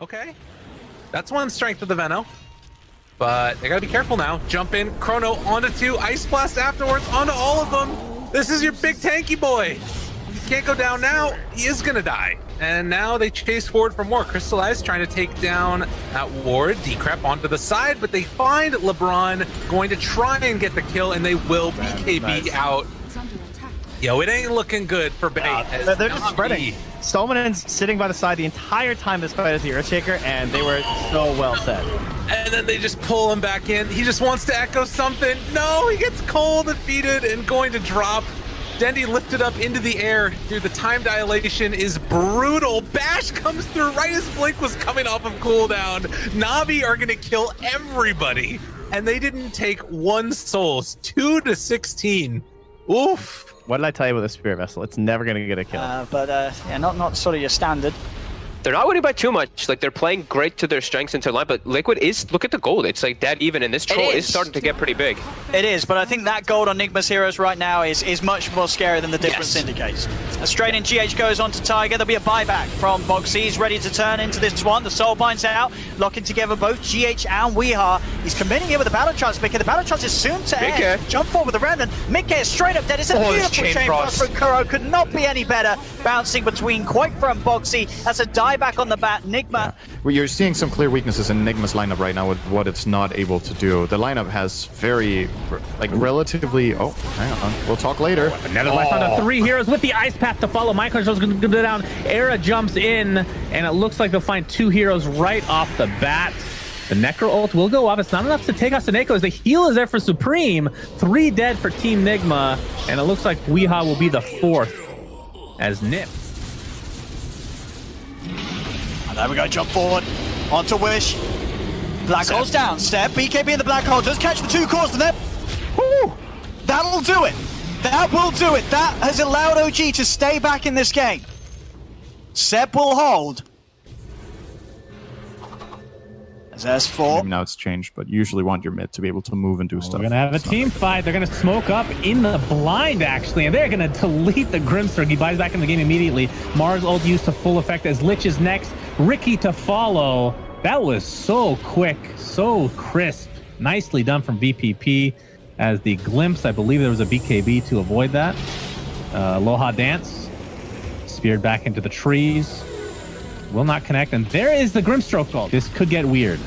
Okay. That's one strength of the Veno. But they gotta be careful now. Jump in, Chrono onto 2, Ice Blast afterwards onto all of them. This is your big tanky boy. He can't go down now. He is gonna die. And now they chase forward for more. Crystallize trying to take down that ward. Decrep onto the side, but they find LeBron going to try and get the kill, and they will BKB out. Yo, it ain't looking good for Bait. They're just spreading. Stolman's sitting by the side the entire time this fight is the Earthshaker, and they were so well set. And then they just pull him back in. He just wants to echo something. No, he gets cold defeated and going to drop. Dendy lifted up into the air. Dude, the time dilation is brutal. Bash comes through right as Blink was coming off of cooldown. Na'Vi are gonna kill everybody. And they didn't take one souls, 2 to 16. Oof. What did I tell you about the Spirit Vessel? It's never going to get a kill. Yeah, not sort of your standard. They're not winning by too much. Like, they're playing great to their strengths into line, but Liquid is, look at the gold. It's like dead even, and this troll is starting to get pretty big. It is, but I think that gold on Nigma's heroes right now is much more scary than the difference indicates. Straight in, GH goes on to Tiger. There'll be a buyback from Boxy. He's ready to turn into this one. The Soul Bind's out, locking together both GH and Weeha. He's committing here with the Battle Trance. Mickey, the Battle Trance is soon to end. Jump forward with the Remnant. Mickey is straight up dead. It's a beautiful chain frost from Kuro. Could not be any better. Bouncing between quite from Boxy. That's a dieback on the bat. Nigma. Yeah. Well, you're seeing some clear weaknesses in Nigma's lineup right now with what it's not able to do. The lineup has very, like, relatively... Oh, hang on. We'll talk later. Netherlands found 3 heroes with the Ice Path to follow. Michael's going to go down. Era jumps in, and it looks like they'll find 2 heroes right off the bat. The Necro ult will go off. It's not enough to take out Seneko as the heal is there for Supreme. 3 dead for Team Nigma, and it looks like Weeha will be the 4th as Nip. And there we go, jump forward onto Wish. Black hole's down. Step, BKB in the black hole. Does catch the 2 cores and then... Woo! That'll do it. That will do it. That has allowed OG to stay back in this game. Seb will hold. As S4. Maybe now it's changed, but you usually want your mid to be able to move and do stuff. We're going to have a team fight. They're going to smoke up in the blind, actually, and they're going to delete the Grimstroke. He buys back in the game immediately. Mars ult used to full effect as Lich is next. Ricky to follow. That was so quick, so crisp. Nicely done from VPP. As the glimpse, I believe there was a BKB to avoid that. Aloha Dance. Speared back into the trees. Will not connect, and there is the Grimstroke ult. This could get weird,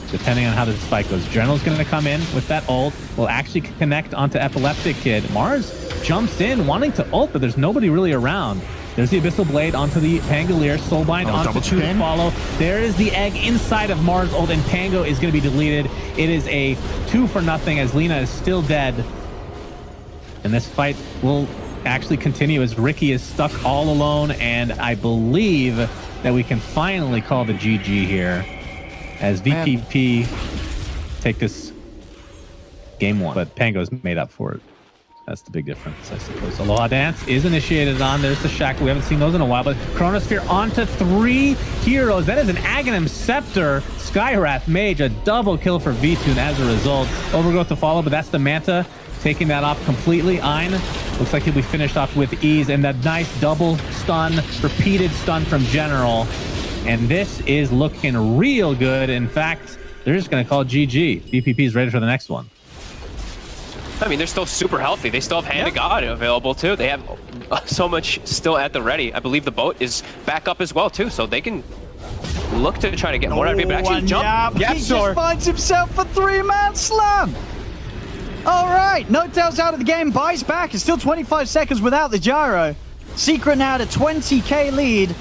depending on how this fight goes. General's going to come in with that ult. Will actually connect onto Epileptic Kid. Mars jumps in, wanting to ult, but there's nobody really around. There's the Abyssal Blade onto the Pangolier. Soulbind onto 2 to follow. There is the egg inside of Mars ult, and Pango is going to be deleted. It is a 2-for-0 as Lina is still dead. And this fight will actually continue as Ricky is stuck all alone, and I believe that we can finally call the GG here as VPP take this game 1. But Pango's made up for it. That's the big difference, I suppose. Aloha Dance is initiated on. There's the Shackle. We haven't seen those in a while, but Chronosphere onto 3 heroes. That is an Aghanim Scepter. Skywrath Mage, a double kill for V-Tune as a result. Overgrowth to follow, but that's the Manta taking that off completely. Ein looks like he'll be finished off with ease, and that nice double stun, repeated stun from General. And this is looking real good. In fact, they're just going to call it GG. VPP is ready for the next one. I mean, they're still super healthy. They still have Hand of God available, too. They have so much still at the ready. I believe the boat is back up as well, too, so they can look to try to get more out of it. But actually, jump. He just finds himself a 3-man slam. All right, No Tails out of the game, buys back. It's still 25 seconds without the gyro. Secret now to 20k lead.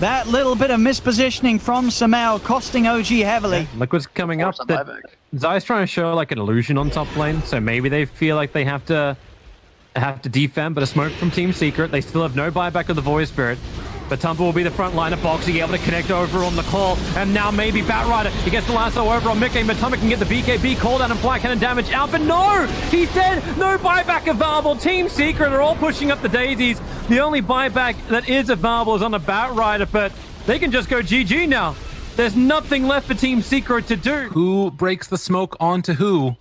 That little bit of mispositioning from Samel costing OG heavily. Yeah, Liquid's coming up. Zai's trying to show like an illusion on top lane, so maybe they feel like they have to defend, but a smoke from Team Secret. They still have no buyback of the Void Spirit. But Tumble will be the front line of Boxy, able to connect over on the call. And now maybe Batrider. He gets the lasso over on Mickey, but Tumble can get the BKB called out and fly cannon damage out. But no! He's dead! No buyback available. Team Secret are all pushing up the daisies. The only buyback that is available is on the Batrider, but they can just go GG now. There's nothing left for Team Secret to do. Who breaks the smoke onto who?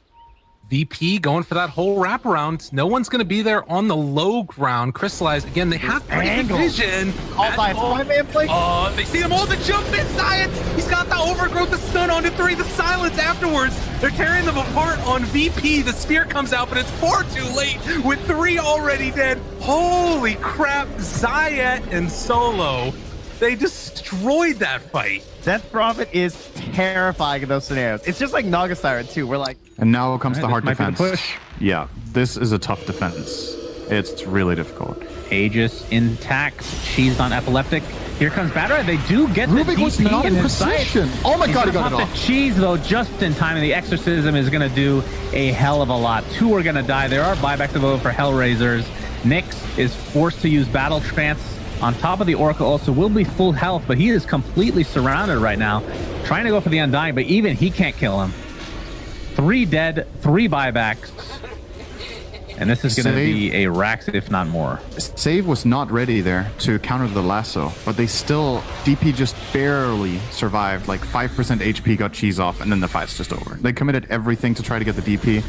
VP going for that whole wraparound. No one's going to be there on the low ground. Crystallize, again, they have pretty good vision. All Science, five-man play. They see him all the jump in Science. He's got the overgrowth, the stun onto 3, the silence afterwards. They're tearing them apart on VP. The spear comes out, but it's far too late with 3 already dead. Holy crap, Zayat and Solo. They destroyed that fight. Death Prophet is terrifying in those scenarios. It's just like Naga Siren too. We're like, And now comes the hard might be the defense. push. Yeah, this is a tough defense. It's really difficult. Aegis intact. She's on epileptic. Here comes Battera. They do get the Rubik was DP not in his sight. position. Oh my god, he got it Pop off. the cheese though just in time, and the exorcism is going to do a hell of a lot. 2 are going to die. There are buybacks available for Hellraisers. Nyx is forced to use Battle Trance. On top of the Oracle also will be full health, but he is completely surrounded right now. Trying to go for the Undying, but even he can't kill him. 3 dead, 3 buybacks. And this is going to be a Rax, if not more. Save was not ready there to counter the lasso, but they still, DP just barely survived, like 5% HP got cheese off, and then the fight's just over. They committed everything to try to get the DP.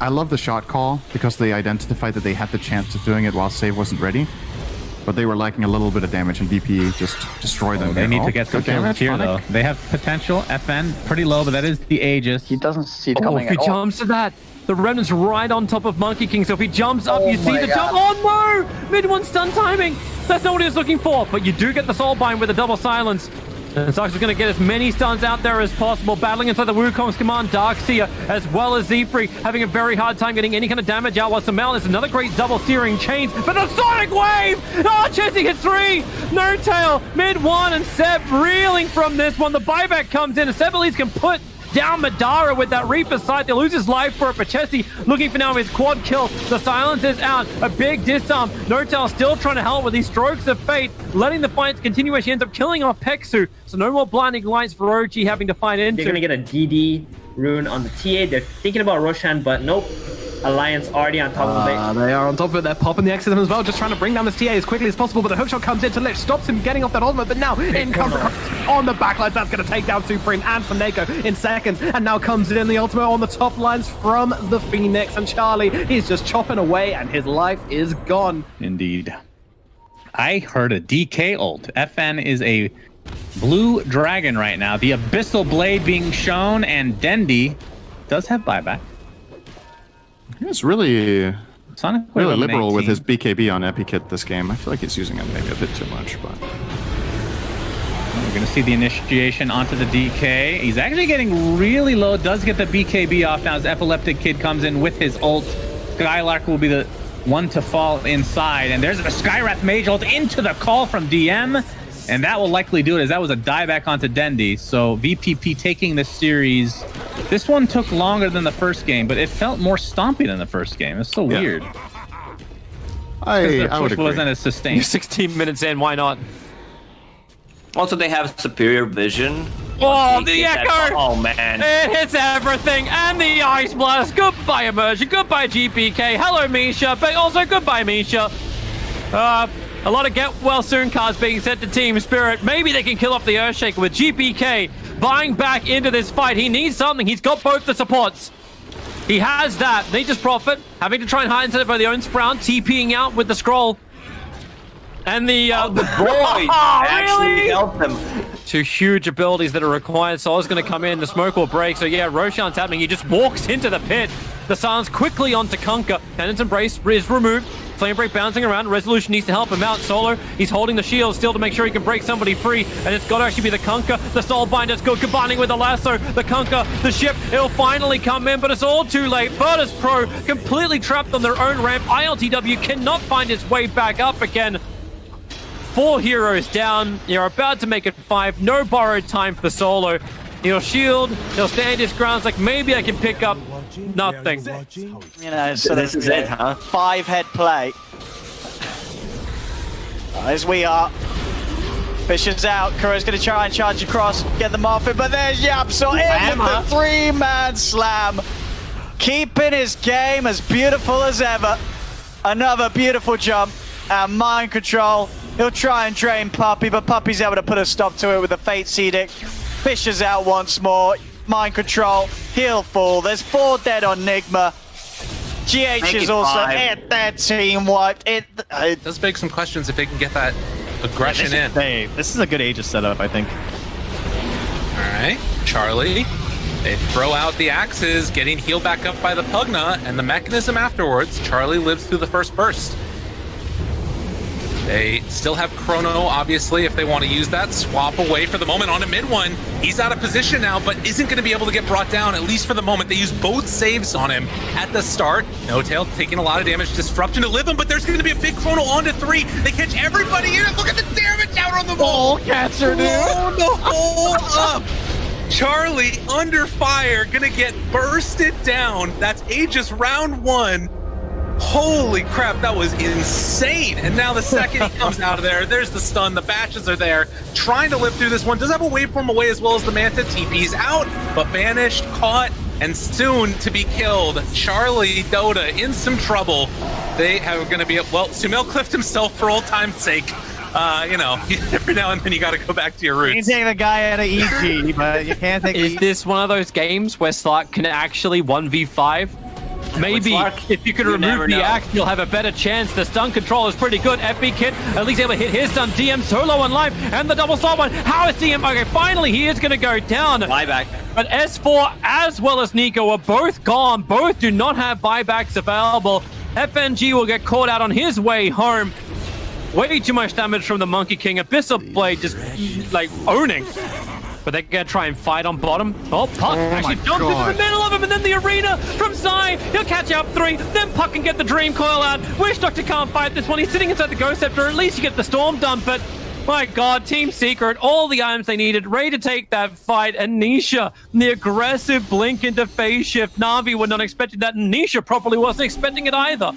I love the shot call because they identified that they had the chance of doing it while Save wasn't ready. But they were lacking a little bit of damage, and VP just destroyed them. They need to get some good damage, kills here, Sonic. though. They have potential. FN, pretty low, but that is the Aegis. He doesn't see it Oh, coming if he at all. jumps to that, the Remnant's right on top of Monkey King. So if he jumps up, Oh you see my the God. jump. Oh no! Mid-1 stun timing. That's not what he was looking for. But you do get the Soulbind with a double silence. And Sox is going to get as many stuns out there as possible. Battling inside the Wukong's command, Darkseer, as well as Zephyr, having a very hard time getting any kind of damage out. While Samel is another great double searing chains. But the Sonic Wave! Oh, Chessie hits 3! No tail, mid-1, and Seb reeling from this one. The buyback comes in, and Seb at least can put down Madara with that Reaper sight. They lose his life for it, but Chessie looking for now his quad kill. The silence is out. A big disarm. No-Tail still trying to help with these strokes of fate, letting the fights continue as she ends up killing off Peksu. So no more blinding lights for OG having to fight into. They're gonna get a DD rune on the TA. They're thinking about Roshan, but nope. Alliance already on top of it. They are on top of it. They're popping the exorcism as well, just trying to bring down this TA as quickly as possible. But the hookshot comes in to Lich, stops him getting off that ultimate. But now in comes the on the backlines. That's going to take down Supreme and Faneko in seconds. And now comes in the ultimate on the top lines from the Phoenix. And Charlie, he's just chopping away, and his life is gone. Indeed. I heard a DK ult. FN is a blue dragon right now. The Abyssal Blade being shown, and Dendi does have buyback. He's really Sonic really liberal with his BKB on Epikit this game. I feel like he's using it maybe a bit too much, but We're going to see the initiation onto the DK. He's actually getting really low. Does get the BKB off now as Epileptic Kid comes in with his ult. Skylark will be the one to fall inside. And there's a Skywrath Mage ult into the call from DM. And that will likely do it, as that was a dieback onto Dendi. So VPP taking this series. This one took longer than the first game, but it felt more stompy than the first game. It's so weird. I would agree. Wasn't as sustained. 16 minutes in, why not? Also, they have superior vision. Oh, the Echo! Oh, man. It hits everything, and the Ice Blast. Goodbye, Immersion. Goodbye, GPK. Hello, Misha. But also, goodbye, Misha. A lot of get well soon cards being sent to Team Spirit. Maybe they can kill off the Earthshaker with GPK buying back into this fight. He needs something. He's got both the supports. He has that. They just profit, having to try and hide inside it by the own Sprout, TPing out with the scroll. And the boy actually helped them. 2 huge abilities that are required. Solar's going to come in. The smoke will break. So yeah, Roshan's happening. He just walks into the pit. The silence quickly onto Kunkka. Penance Embrace is removed. Flame Break bouncing around. Resolution needs to help him out. Solo, he's holding the shield still to make sure he can break somebody free. And it's got to actually be the Kunkka. The Soulbinder's good, combining with the lasso. The Kunkka, the ship, it'll finally come in, but it's all too late. Virtus Pro completely trapped on their own ramp. ILTW cannot find its way back up again. 4 heroes down. You're about to make it 5. No borrowed time for Solo. He'll shield. He'll stand his grounds like maybe I can pick up nothing. You know, so This is it, huh? 5-head play. As we are. Fishes out. Kuro's going to try and charge across, get them off it, but there's Yapsel in with the 3-man slam. Keeping his game as beautiful as ever. Another beautiful jump. And mind control. He'll try and drain Puppey, but Puppey's able to put a stop to it with a Fate's Edict. Fishes out once more. mind control. He'll fall. There's 4 dead on Nigma. GH is also at that team wiped. It does beg some questions if they can get that aggression in. This is a good Aegis setup, I think. All right, Charlie. They throw out the axes, getting healed back up by the Pugna, and the mechanism afterwards. Charlie lives through the first burst. They still have Chrono, obviously, if they want to use that. Swap away for the moment on a mid one. He's out of position now, but isn't going to be able to get brought down, at least for the moment. They use both saves on him at the start. No Tail taking a lot of damage. Disruption to live him, but there's going to be a big Chrono onto 3. They catch everybody in it. Look at the damage out on the wall. Catcher, dude. Blow the hole up. Charlie under fire, going to get bursted down. That's Aegis round 1. Holy crap, that was insane. And now the second he comes out of there, there's the stun, the bashes are there, trying to live through this one. Does have a waveform away as well as the Manta. TP's out, but banished, caught, and soon to be killed. Charlie, Dota in some trouble. They are going to be, well, Sumail cliffed himself for old time's sake. You know, every now and then you got to go back to your roots. You can take the guy out of EG, but you can't take Is this one of those games where Slark can actually 1v5? Maybe if you could remove the axe, you'll have a better chance. The stun control is pretty good. FB Kid at least able to hit his stun. DM solo on live and the double stop one. How is DM? Okay, finally he is going to go down. Buyback. But S4 as well as Nico are both gone. Both do not have buybacks available. FNG will get caught out on his way home. Way too much damage from the Monkey King. Abyssal Blade just like owning. But they're going to try and fight on bottom. Oh, Puck actually jumped into the middle of him, and then the arena from Psy. He'll catch out 3. Then Puck can get the Dream Coil out. Wish Doctor can't fight this one. He's sitting inside the Ghost Scepter. At least you get the Storm done. But my God, Team Secret, all the items they needed, ready to take that fight. And Nisha, the aggressive blink into phase shift. Na'Vi were not expecting that. And Nisha probably wasn't expecting it either.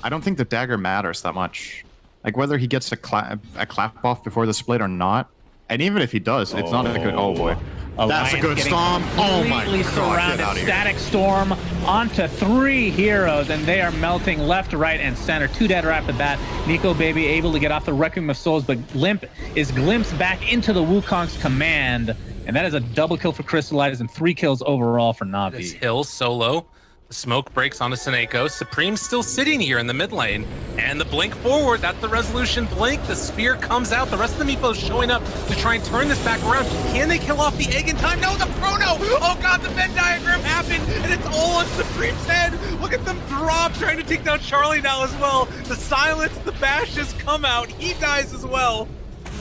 I don't think the dagger matters that much. Like whether he gets a clap off before the split or not. And even if he does, it's not a good. Oh boy, that's a good storm. Oh my God! Get out of here. Static Storm onto 3 heroes, and they are melting left, right, and center. 2 dead right after that. Nico Baby able to get off the Requiem of Souls, but Limp is glimpsed back into the Wukong's command, and that is a double kill for Crystallize and 3 kills overall for Na'Vi. This Hill solo. The smoke breaks onto Seneko. Supreme's still sitting here in the mid lane. And the blink forward, that's the resolution blink. The spear comes out. The rest of the Meepos showing up to try and turn this back around. Can they kill off the egg in time? No, the Chrono! Oh God, the Venn diagram happened, and it's all on Supreme's head. Look at them drop, trying to take down Charlie now as well. The silence, the bashes come out. He dies as well.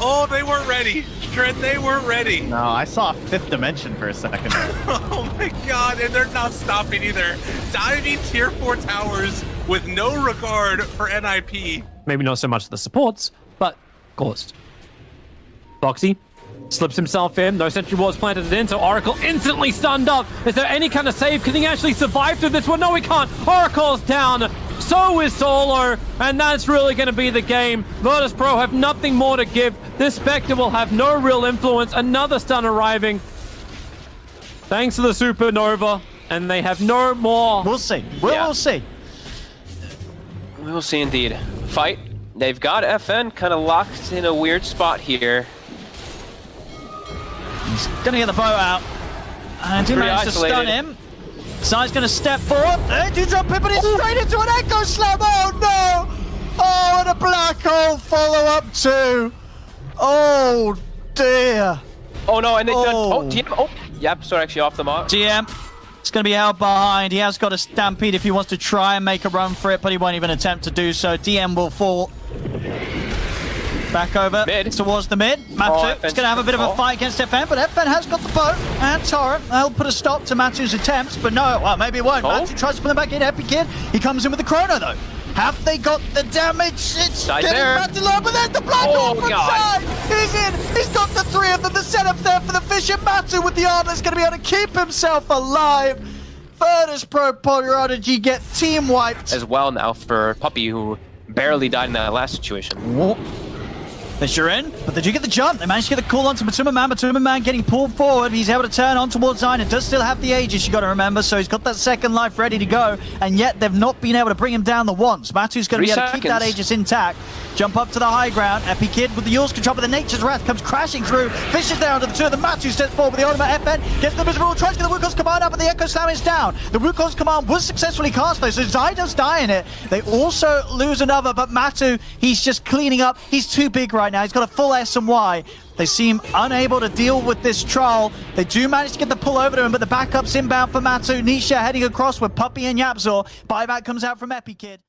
Oh, they weren't ready. Trent, they weren't ready. No, I saw 5th dimension for a second. Oh my God, and they're not stopping either. Diving tier 4 towers with no regard for NIP. Maybe not so much the supports, but caused. Boxy slips himself in. No sentry wards planted it in, so Oracle instantly stunned up. Is there any kind of save? Can he actually survive through this one? No, he can't. Oracle's down. So is Solo, and that's really going to be the game. Virtus Pro have nothing more to give. This Spectre will have no real influence. Another stun arriving. Thanks to the Supernova, and they have no more. We'll see. We'll see. We will see indeed. Fight. They've got FN kind of locked in a weird spot here. He's going to get the bow out. And he managed to stun him. Psy's going to step forward. He's up, but he's straight into an Echo Slam. Oh no! Oh, and a black hole follow-up too. Oh dear. Oh no, and they TM. Oh, yep, sorry, actually off the mark. TM. It's going to be held behind. He has got a Stampede if he wants to try and make a run for it, but he won't even attempt to do so. DM will fall back over towards the mid. Matsu is going to have a bit of a fight against FN, but FN has got the bow and Torrent. They'll put a stop to Matsu's attempts, but no, well, maybe it won't. Matsu tries to pull him back in. Epic Kid, he comes in with the Chrono though. Have they got the damage? It's getting Matsu low, but there's the black hole from side. He's in. He's got the 3 of them. The setup there for the fish, and Matsu with the armor is going to be able to keep himself alive. Virtus Pro Prodigy get team wiped as well now for Puppy, who barely died in that last situation. Fisher in, but they do get the jump. They manage to get the call onto Matuma Man. Matuma Man getting pulled forward. He's able to turn on towards Zion. It does still have the Aegis, you got to remember, so he's got that second life ready to go, and yet they've not been able to bring him down the once. Matu's going to be able to keep that Aegis intact. Jump up to the high ground. Epi Kid with the Yule's control, but the Nature's Wrath comes crashing through. Fisher's there under the two of them. Matu steps forward with the ultimate FN. Gets the miserable, tries to get the Wukong's command up, but the Echo Slam is down. The Wukong's command was successfully cast though, so Zai does die in it. They also lose another, but Matu, he's just cleaning up. He's too big right now. He's got a full S and Y. They seem unable to deal with this troll. They do manage to get the pull over to him, but the backup's inbound for Matu. Nisha heading across with Puppy and Yapzor. Buyback comes out from Epi Kid.